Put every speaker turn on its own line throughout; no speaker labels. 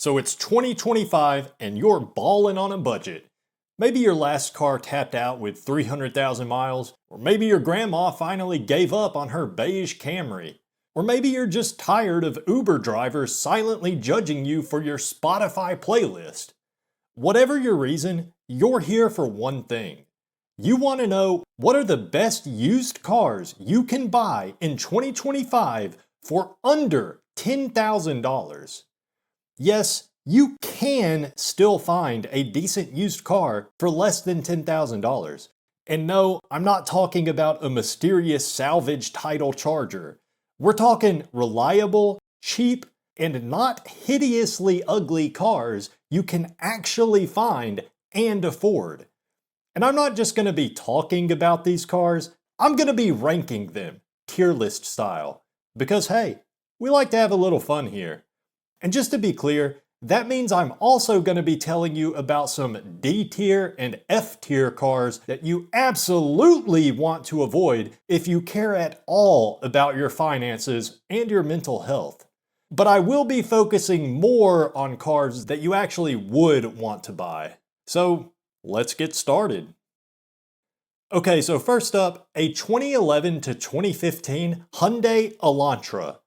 So it's 2025 and you're balling on a budget. Maybe your last car tapped out with 300,000 miles, or maybe your grandma finally gave up on her beige Camry. Or maybe you're just tired of Uber drivers silently judging you for your Spotify playlist. Whatever your reason, you're here for one thing. You want to know what are the best used cars you can buy in 2025 for under $10,000. Yes, you can still find a decent used car for less than $10,000. And no, I'm not talking about a mysterious salvage title Charger. We're talking reliable, cheap, and not hideously ugly cars you can actually find and afford. And I'm not just going to be talking about these cars, I'm going to be ranking them, tier list style. Because hey, we like to have a little fun here. And just to be clear, that means I'm also going to be telling you about some D tier and F tier cars that you absolutely want to avoid if you care at all about your finances and your mental health. But I will be focusing more on cars that you actually would want to buy. So let's get started. Okay, so first up, a 2011 to 2015 Hyundai Elantra.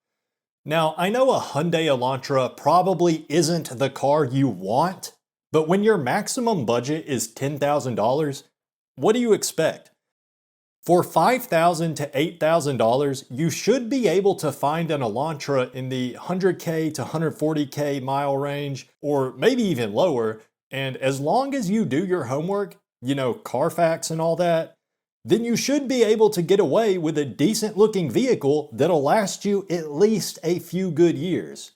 Now, I know a Hyundai Elantra probably isn't the car you want, but when your maximum budget is $10,000, what do you expect? For $5,000 to $8,000, you should be able to find an Elantra in the 100K to 140K mile range, or maybe even lower, and as long as you do your homework, Carfax and all that, then you should be able to get away with a decent looking vehicle that'll last you at least a few good years.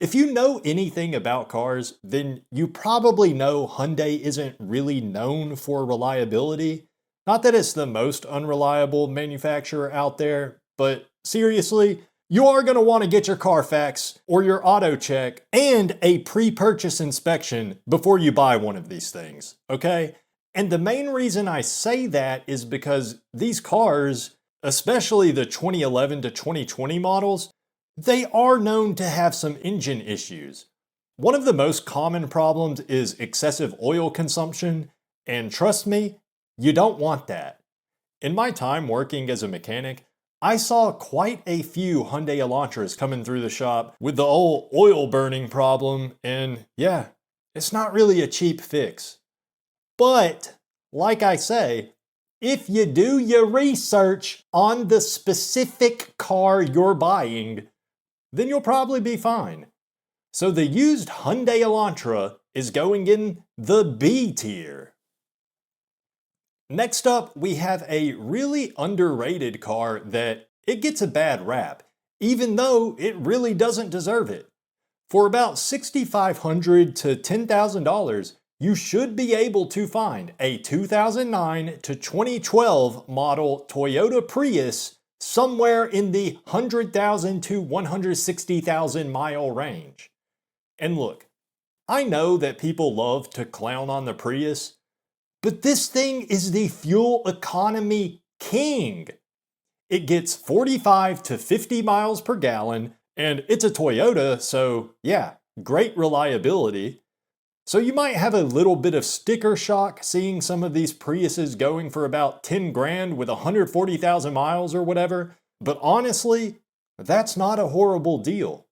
If you know anything about cars, then you probably know Hyundai isn't really known for reliability. Not that it's the most unreliable manufacturer out there, but seriously, you are going to want to get your Carfax or your auto check and a pre-purchase inspection before you buy one of these things, okay? And the main reason I say that is because these cars, especially the 2011 to 2020 models, they are known to have some engine issues. One of the most common problems is excessive oil consumption, and trust me, you don't want that. In my time working as a mechanic, I saw quite a few Hyundai Elantras coming through the shop with the old oil burning problem, and yeah, it's not really a cheap fix. But, like I say, if you do your research on the specific car you're buying, then you'll probably be fine. So the used Hyundai Elantra is going in the B tier. Next up, we have a really underrated car that it gets a bad rap, even though it really doesn't deserve it. For about $6,500 to $10,000, you should be able to find a 2009 to 2012 model Toyota Prius somewhere in the 100,000 to 160,000 mile range. And look, I know that people love to clown on the Prius, but this thing is the fuel economy king. It gets 45 to 50 miles per gallon, and it's a Toyota, so yeah, great reliability. So you might have a little bit of sticker shock seeing some of these Priuses going for about 10 grand with 140,000 miles or whatever, but honestly, that's not a horrible deal.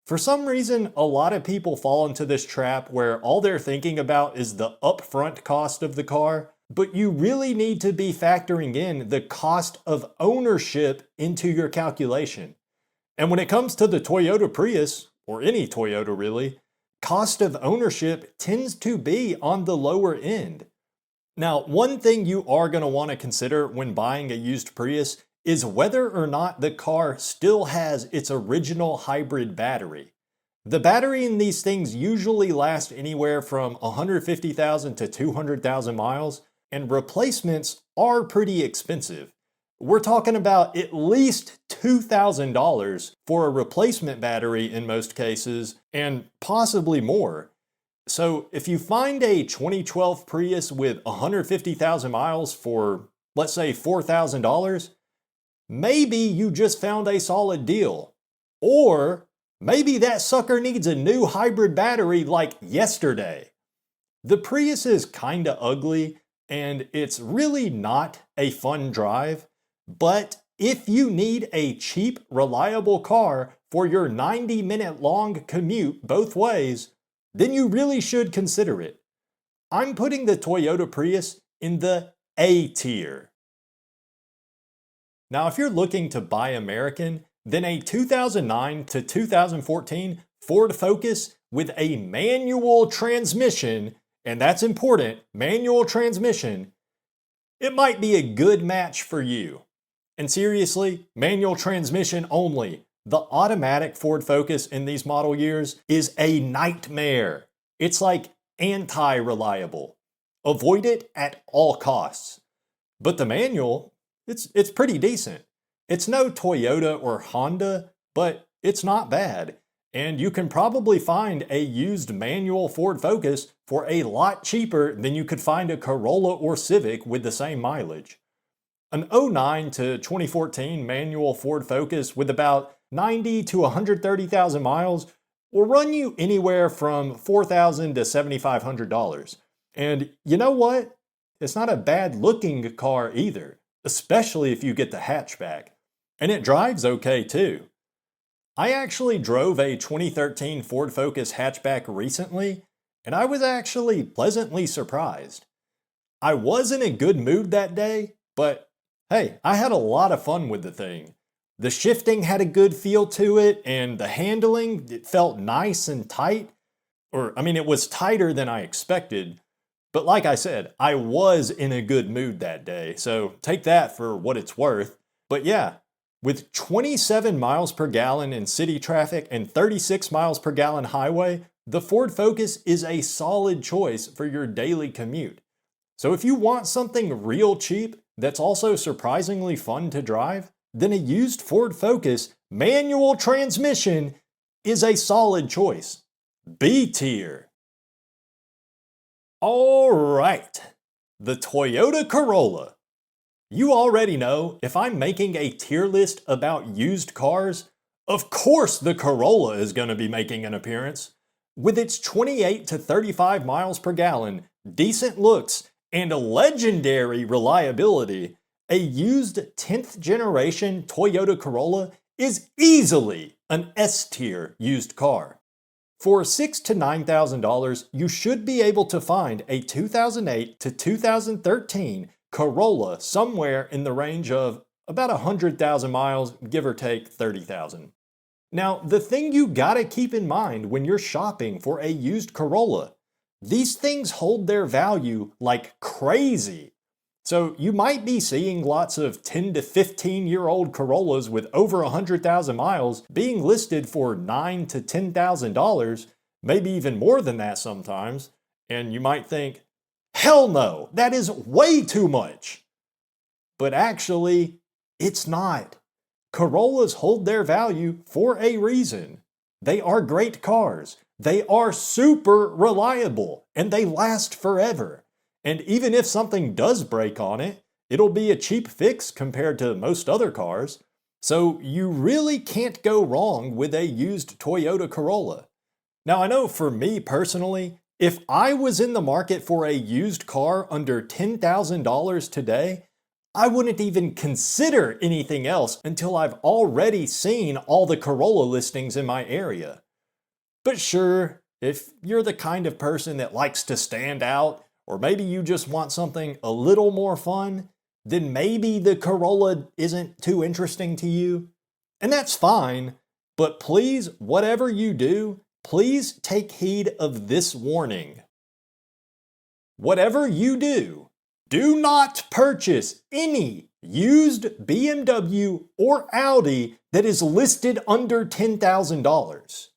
For some reason, a lot of people fall into this trap where all they're thinking about is the upfront cost of the car, but you really need to be factoring in the cost of ownership into your calculation. And when it comes to the Toyota Prius, or any Toyota really, cost of ownership tends to be on the lower end. Now, one thing you are going to want to consider when buying a used Prius is whether or not the car still has its original hybrid battery. The battery in these things usually lasts anywhere from 150,000 to 200,000 miles, and replacements are pretty expensive. We're talking about at least $2,000 for a replacement battery in most cases, and possibly more. So if you find a 2012 Prius with 150,000 miles for, let's say, $4,000, maybe you just found a solid deal. Or maybe that sucker needs a new hybrid battery like yesterday. The Prius is kinda ugly, and it's really not a fun drive, but if you need a cheap, reliable car for your 90-minute long commute both ways, then you really should consider it. I'm putting the Toyota Prius in the A tier. Now, if you're looking to buy American, then a 2009 to 2014 Ford Focus with a manual transmission, and that's important, manual transmission, it might be a good match for you. And seriously, manual transmission only. The automatic Ford Focus in these model years is a nightmare. It's like anti-reliable. Avoid it at all costs. But the manual, it's pretty decent. It's no Toyota or Honda, but it's not bad. And you can probably find a used manual Ford Focus for a lot cheaper than you could find a Corolla or Civic with the same mileage. An 09 to 2014 manual Ford Focus with about 90 to 130,000 miles will run you anywhere from $4,000 to $7,500. And you know what? It's not a bad looking car either, especially if you get the hatchback. And it drives okay too. I actually drove a 2013 Ford Focus hatchback recently, and I was actually pleasantly surprised. I was in a good mood that day, but hey, I had a lot of fun with the thing. The shifting had a good feel to it, and the handling, it felt nice and tight. It was tighter than I expected. But like I said, I was in a good mood that day, so take that for what it's worth. But yeah, with 27 miles per gallon in city traffic and 36 miles per gallon highway, the Ford Focus is a solid choice for your daily commute. So if you want something real cheap that's also surprisingly fun to drive, then a used Ford Focus manual transmission is a solid choice. B tier. Alright, the Toyota Corolla. You already know if I'm making a tier list about used cars, of course the Corolla is going to be making an appearance. With its 28 to 35 miles per gallon, decent looks, and legendary reliability, a used 10th generation Toyota Corolla is easily an S tier used car. For $6,000 to $9,000, you should be able to find a 2008 to 2013 Corolla somewhere in the range of about 100,000 miles, give or take 30,000. Now, the thing you gotta keep in mind when you're shopping for a used Corolla, these things hold their value like crazy. So you might be seeing lots of 10 to 15-year-old Corollas with over 100,000 miles being listed for $9,000 to $10,000, maybe even more than that sometimes, and you might think, hell no, that is way too much. But actually, it's not. Corollas hold their value for a reason. They are great cars. They are super reliable, and they last forever. And even if something does break on it, it'll be a cheap fix compared to most other cars. So you really can't go wrong with a used Toyota Corolla. Now I know for me personally, if I was in the market for a used car under $10,000 today, I wouldn't even consider anything else until I've already seen all the Corolla listings in my area. But sure, if you're the kind of person that likes to stand out, or maybe you just want something a little more fun, then maybe the Corolla isn't too interesting to you. And that's fine, but please, whatever you do, please take heed of this warning. Whatever you do not purchase any used BMW or Audi that is listed under $10,000.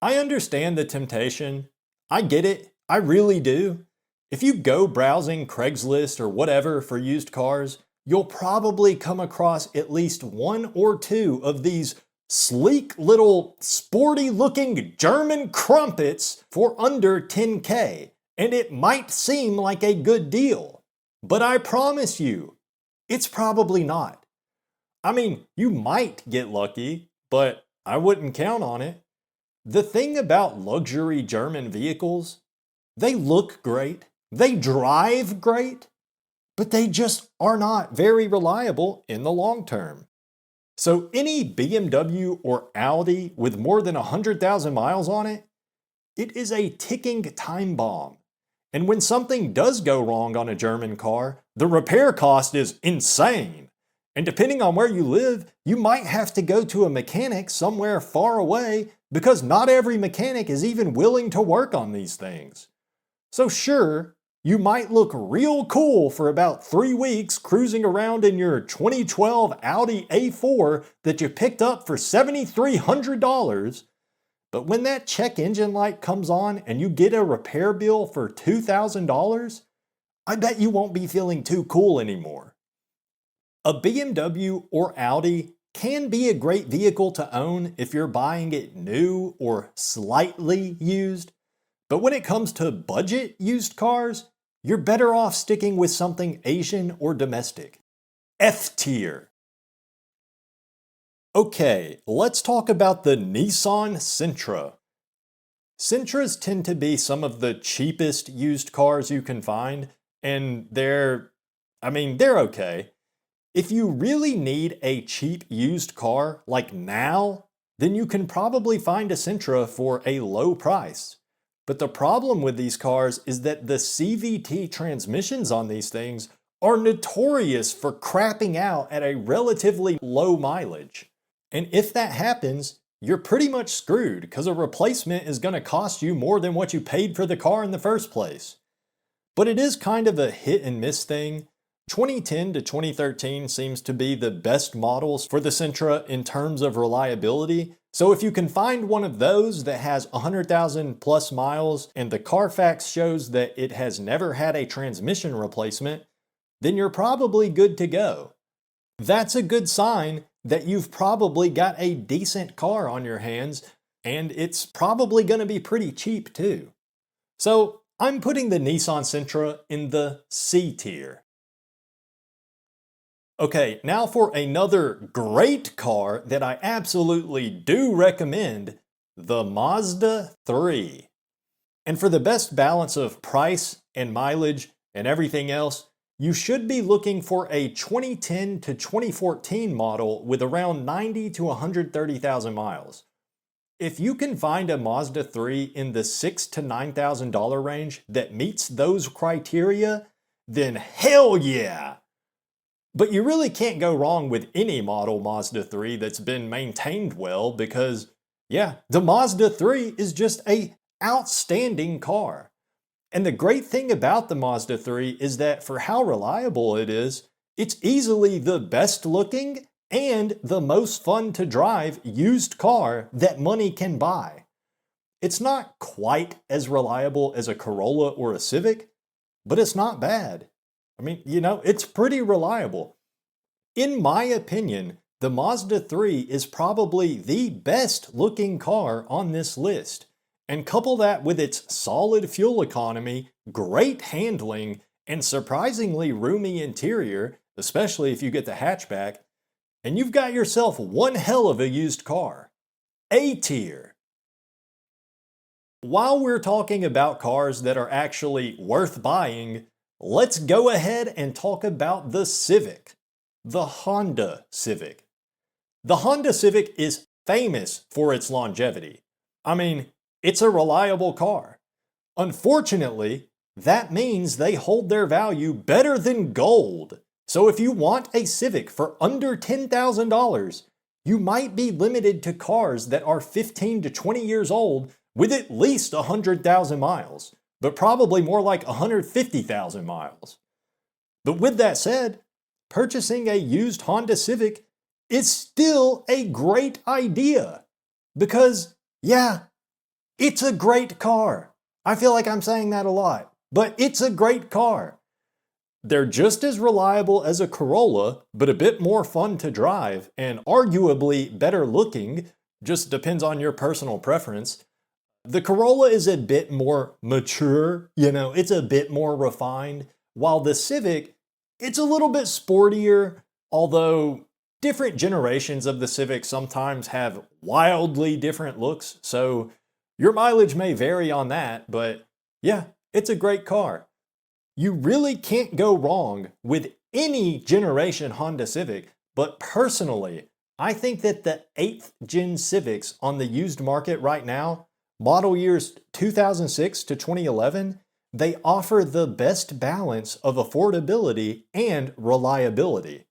I understand the temptation. I get it. I really do. If you go browsing Craigslist or whatever for used cars, you'll probably come across at least one or two of these sleek little sporty looking German crumpets for under $10K, and it might seem like a good deal. But I promise you, it's probably not. I mean, you might get lucky, but I wouldn't count on it. The thing about luxury German vehicles, they look great, they drive great, but they just are not very reliable in the long term. So any BMW or Audi with more than 100,000 miles on it, it is a ticking time bomb. And when something does go wrong on a German car, the repair cost is insane. And depending on where you live, you might have to go to a mechanic somewhere far away because not every mechanic is even willing to work on these things. So sure, you might look real cool for about 3 weeks cruising around in your 2012 Audi A4 that you picked up for $7,300, but when that check engine light comes on and you get a repair bill for $2,000, I bet you won't be feeling too cool anymore. A BMW or Audi can be a great vehicle to own if you're buying it new or slightly used, but when it comes to budget used cars, you're better off sticking with something Asian or domestic. F tier. Okay, let's talk about the Nissan Sentra. Sentras tend to be some of the cheapest used cars you can find, and they're okay. If you really need a cheap used car, like now, then you can probably find a Sentra for a low price. But the problem with these cars is that the CVT transmissions on these things are notorious for crapping out at a relatively low mileage. And if that happens, you're pretty much screwed because a replacement is going to cost you more than what you paid for the car in the first place. But it is kind of a hit and miss thing. 2010 to 2013 seems to be the best models for the Sentra in terms of reliability. So if you can find one of those that has 100,000 plus miles and the Carfax shows that it has never had a transmission replacement, then you're probably good to go. That's a good sign that you've probably got a decent car on your hands, and it's probably going to be pretty cheap too. So I'm putting the Nissan Sentra in the C tier. Okay, now for another great car that I absolutely do recommend, the Mazda 3. And for the best balance of price and mileage and everything else, you should be looking for a 2010 to 2014 model with around 90 to 130,000 miles. If you can find a Mazda 3 in the $6,000 to $9,000 range that meets those criteria, then hell yeah! But you really can't go wrong with any model Mazda 3 that's been maintained well because, yeah, the Mazda 3 is just an outstanding car. And the great thing about the Mazda 3 is that for how reliable it is, it's easily the best looking and the most fun to drive used car that money can buy. It's not quite as reliable as a Corolla or a Civic, but it's not bad. It's pretty reliable. In my opinion, the Mazda 3 is probably the best looking car on this list. And couple that with its solid fuel economy, great handling, and surprisingly roomy interior, especially if you get the hatchback, and you've got yourself one hell of a used car. A tier. While we're talking about cars that are actually worth buying, let's go ahead and talk about the Civic, the Honda Civic. The Honda Civic is famous for its longevity. It's a reliable car. Unfortunately, that means they hold their value better than gold. So if you want a Civic for under $10,000, you might be limited to cars that are 15 to 20 years old with at least 100,000 miles, but probably more like 150,000 miles. But with that said, purchasing a used Honda Civic is still a great idea because, yeah, it's a great car. I feel like I'm saying that a lot, but it's a great car. They're just as reliable as a Corolla, but a bit more fun to drive and arguably better looking, just depends on your personal preference. The Corolla is a bit more mature, it's a bit more refined, while the Civic, it's a little bit sportier, although different generations of the Civic sometimes have wildly different looks, so your mileage may vary on that, but yeah, it's a great car. You really can't go wrong with any generation Honda Civic, but personally, I think that the 8th gen Civics on the used market right now, model years 2006 to 2011, they offer the best balance of affordability and reliability.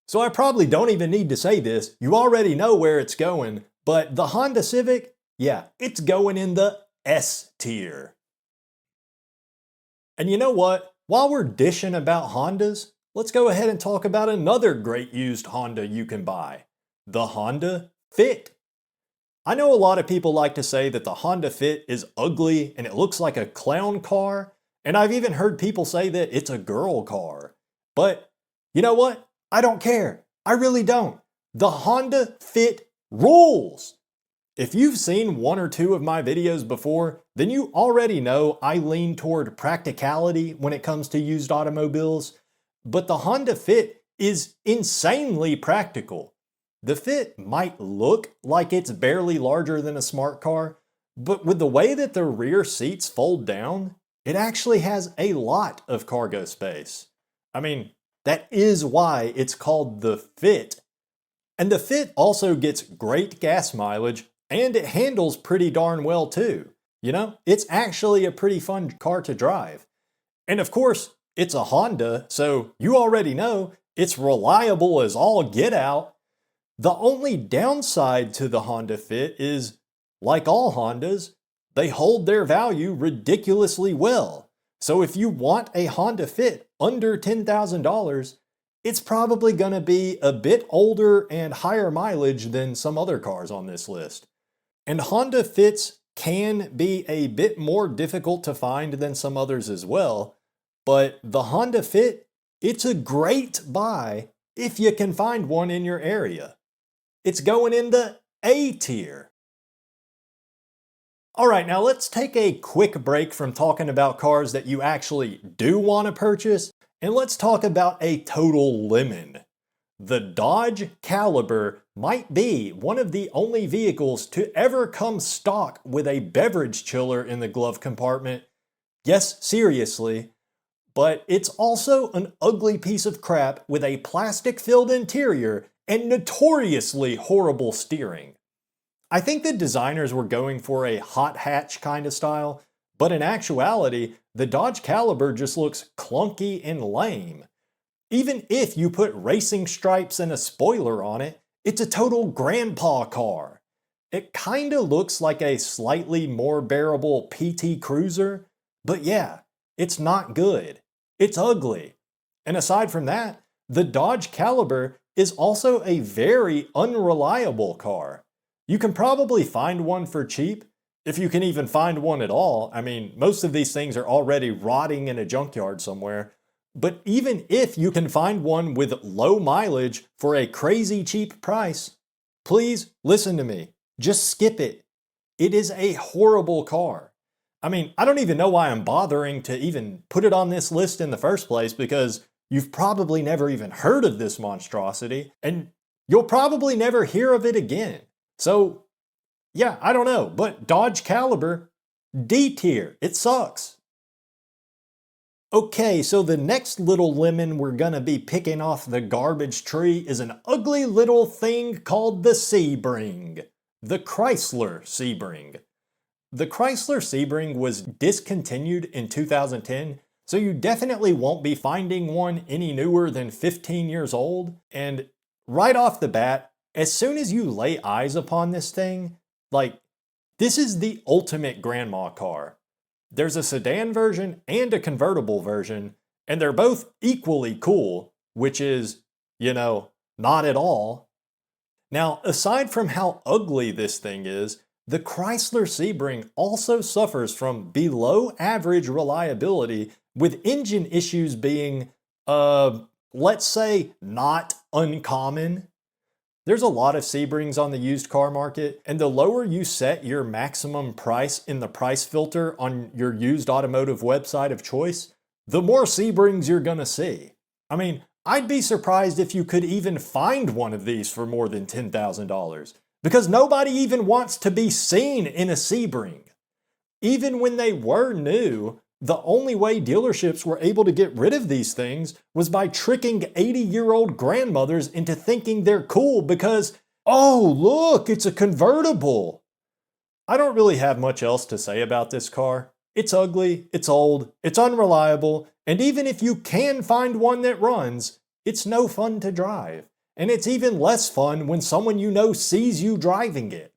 So I probably don't even need to say this, you already know where it's going, but the Honda Civic, yeah, it's going in the S tier. And you know what? While we're dishing about Hondas, let's go ahead and talk about another great used Honda you can buy, the Honda Fit. I know a lot of people like to say that the Honda Fit is ugly and it looks like a clown car, and I've even heard people say that it's a girl car. But you know what? I don't care. I really don't. The Honda Fit rules! If you've seen one or two of my videos before, then you already know I lean toward practicality when it comes to used automobiles, but the Honda Fit is insanely practical. The Fit might look like it's barely larger than a smart car, but with the way that the rear seats fold down, it actually has a lot of cargo space. I mean, that is why it's called the Fit. And the Fit also gets great gas mileage, and it handles pretty darn well too. You know, it's actually a pretty fun car to drive. And of course, it's a Honda, so you already know it's reliable as all get out. The only downside to the Honda Fit is, like all Hondas, they hold their value ridiculously well. So if you want a Honda Fit under $10,000, it's probably going to be a bit older and higher mileage than some other cars on this list. And Honda Fits can be a bit more difficult to find than some others as well, but the Honda Fit, it's a great buy if you can find one in your area. It's going in the A tier. Alright, now let's take a quick break from talking about cars that you actually do want to purchase, and let's talk about a total lemon. The Dodge Caliber might be one of the only vehicles to ever come stock with a beverage chiller in the glove compartment. Yes, seriously. But it's also an ugly piece of crap with a plastic-filled interior and notoriously horrible steering. I think the designers were going for a hot hatch kind of style, but in actuality, the Dodge Caliber just looks clunky and lame. Even if you put racing stripes and a spoiler on it, it's a total grandpa car. It kinda looks like a slightly more bearable PT Cruiser, but yeah, it's not good. It's ugly. And aside from that, the Dodge Caliber is also a very unreliable car. You can probably find one for cheap, if you can even find one at all. I mean, most of these things are already rotting in a junkyard somewhere. But even if you can find one with low mileage for a crazy cheap price, please listen to me. Just skip it. It is a horrible car. I mean, I don't even know why I'm bothering to even put it on this list in the first place, because you've probably never even heard of this monstrosity, and you'll probably never hear of it again. So, yeah, I don't know, but Dodge Caliber, D tier. It sucks. Okay, so the next little lemon we're gonna be picking off the garbage tree is an ugly little thing called the Sebring. The Chrysler Sebring. The Chrysler Sebring was discontinued in 2010, so you definitely won't be finding one any newer than 15 years old. And right off the bat, as soon as you lay eyes upon this thing, like, this is the ultimate grandma car. There's a sedan version and a convertible version, and they're both equally cool, which is, you know, not at all. Now, aside from how ugly this thing is, the Chrysler Sebring also suffers from below average reliability, with engine issues being, let's say, not uncommon. There's a lot of Sebrings on the used car market, and the lower you set your maximum price in the price filter on your used automotive website of choice, the more Sebrings you're gonna see. I mean, I'd be surprised if you could even find one of these for more than $10,000, because nobody even wants to be seen in a Sebring. Even when they were new, the only way dealerships were able to get rid of these things was by tricking 80-year-old grandmothers into thinking they're cool because, oh, look, it's a convertible. I don't really have much else to say about this car. It's ugly, it's old, it's unreliable, and even if you can find one that runs, it's no fun to drive. And it's even less fun when someone you know sees you driving it.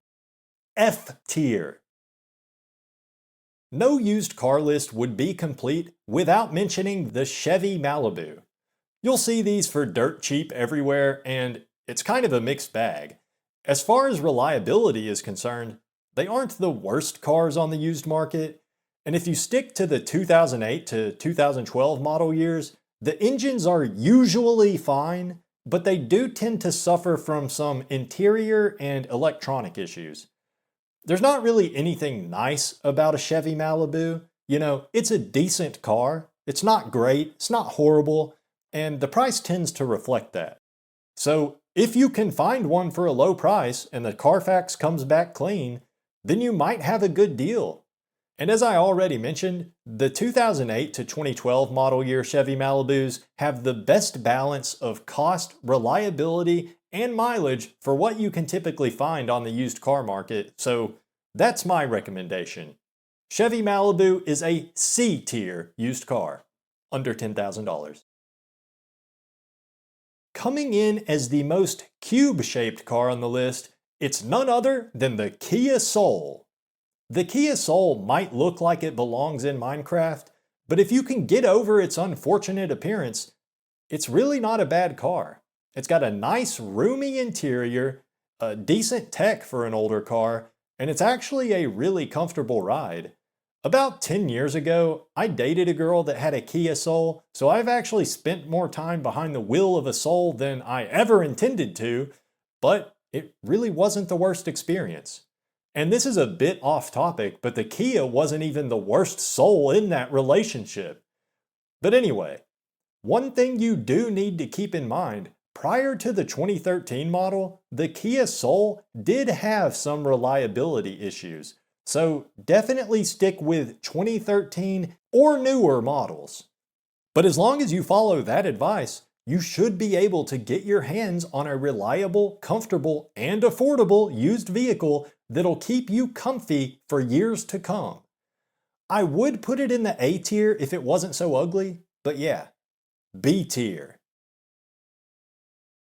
F tier. No used car list would be complete without mentioning the Chevy Malibu. You'll see these for dirt cheap everywhere, and it's kind of a mixed bag. As far as reliability is concerned, they aren't the worst cars on the used market, and if you stick to the 2008 to 2012 model years, the engines are usually fine, but they do tend to suffer from some interior and electronic issues. There's not really anything nice about a Chevy Malibu. You know, it's a decent car, it's not great, it's not horrible, and the price tends to reflect that. So, if you can find one for a low price and the Carfax comes back clean, then you might have a good deal. And as I already mentioned, the 2008 to 2012 model year Chevy Malibus have the best balance of cost, reliability, and mileage for what you can typically find on the used car market, so that's my recommendation. Chevy Malibu is a C tier used car, under $10,000. Coming in as the most cube-shaped car on the list, it's none other than the Kia Soul. The Kia Soul might look like it belongs in Minecraft, but if you can get over its unfortunate appearance, it's really not a bad car. It's got a nice roomy interior, a decent tech for an older car, and it's actually a really comfortable ride. About 10 years ago, I dated a girl that had a Kia Soul, so I've actually spent more time behind the wheel of a Soul than I ever intended to, but it really wasn't the worst experience. And this is a bit off topic, but the Kia wasn't even the worst Soul in that relationship. But anyway, one thing you do need to keep in mind, prior to the 2013 model, the Kia Soul did have some reliability issues. So definitely stick with 2013 or newer models. But as long as you follow that advice, you should be able to get your hands on a reliable, comfortable, and affordable used vehicle that'll keep you comfy for years to come. I would put it in the A tier if it wasn't so ugly, but yeah, B tier.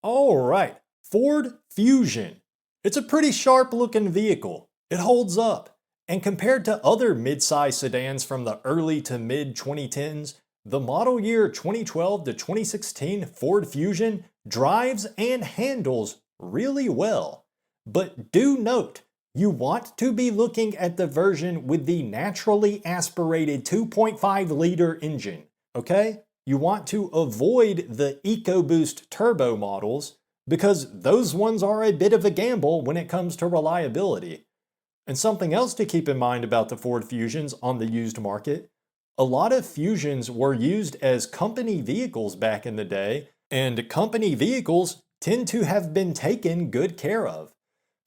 Alright, Ford Fusion. It's a pretty sharp looking vehicle. It holds up. And compared to other mid-size sedans from the early to mid-2010s, the model year 2012 to 2016 Ford Fusion drives and handles really well. But do note, you want to be looking at the version with the naturally aspirated 2.5-liter engine, okay? You want to avoid the EcoBoost turbo models because those ones are a bit of a gamble when it comes to reliability. And something else to keep in mind about the Ford Fusions on the used market, a lot of Fusions were used as company vehicles back in the day, and company vehicles tend to have been taken good care of.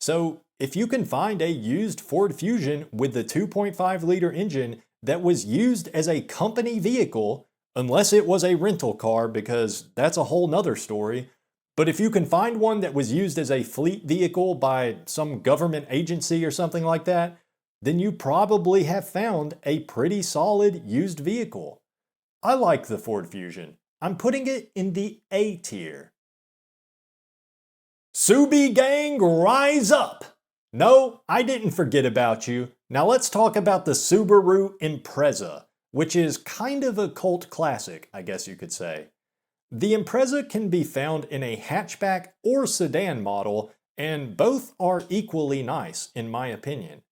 So if you can find a used Ford Fusion with the 2.5-liter engine that was used as a company vehicle, unless it was a rental car because that's a whole nother story, but if you can find one that was used as a fleet vehicle by some government agency or something like that, then you probably have found a pretty solid used vehicle. I like the Ford Fusion. I'm putting it in the A tier. Subi gang, rise up! No, I didn't forget about you. Now let's talk about the Subaru Impreza, which is kind of a cult classic, I guess you could say. The Impreza can be found in a hatchback or sedan model, and both are equally nice, in my opinion.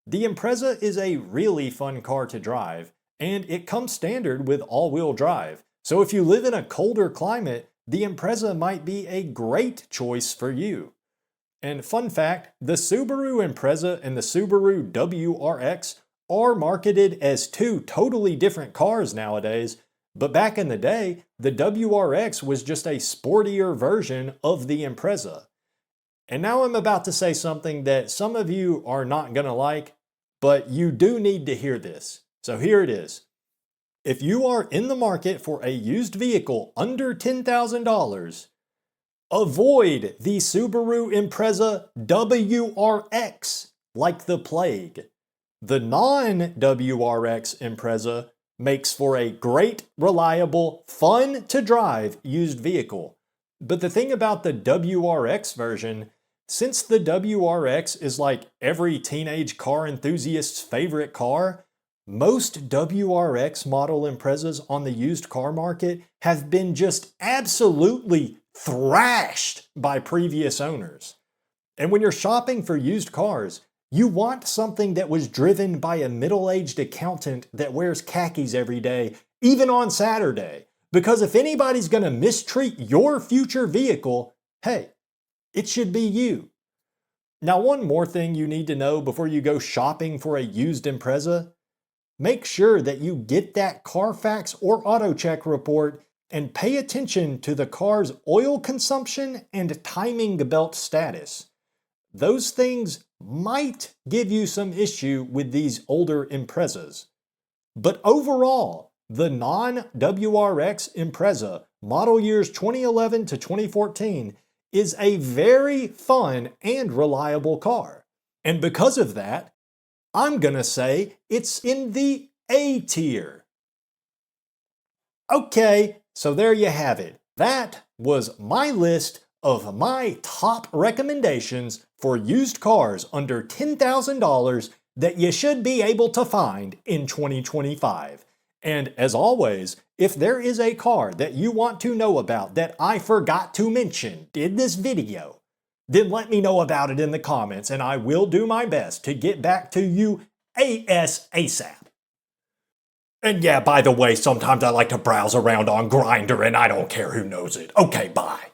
The Impreza is a really fun car to drive, and it comes standard with all-wheel drive, so if you live in a colder climate, the Impreza might be a great choice for you. And fun fact, the Subaru Impreza and the Subaru WRX are marketed as two totally different cars nowadays, But back in the day, the WRX was just a sportier version of the Impreza. And now I'm about to say something that some of you are not going to like, but you do need to hear this. So here it is. If you are in the market for a used vehicle under $10,000, avoid the Subaru Impreza WRX like the plague. The non-WRX Impreza makes for a great, reliable, fun to drive used vehicle. But the thing about the WRX version, since the WRX is like every teenage car enthusiast's favorite car, most WRX model Imprezas on the used car market have been just absolutely thrashed by previous owners. And when you're shopping for used cars, you want something that was driven by a middle-aged accountant that wears khakis every day, even on Saturday. Because if anybody's going to mistreat your future vehicle, hey, it should be you. Now, one more thing you need to know before you go shopping for a used Impreza. Make sure that you get that Carfax or AutoCheck report and pay attention to the car's oil consumption and timing belt status. Those things might give you some issue with these older Imprezas. But overall, the non-WRX Impreza, model years 2011 to 2014, is a very fun and reliable car. And because of that, I'm gonna say it's in the A tier. Okay, so there you have it. That was my list of my top recommendations for used cars under $10,000 that you should be able to find in 2025. And as always, if there is a car that you want to know about that I forgot to mention in this video, then let me know about it in the comments and I will do my best to get back to you ASAP. And yeah, by the way, sometimes I like to browse around on Grindr and I don't care who knows it. Okay, bye.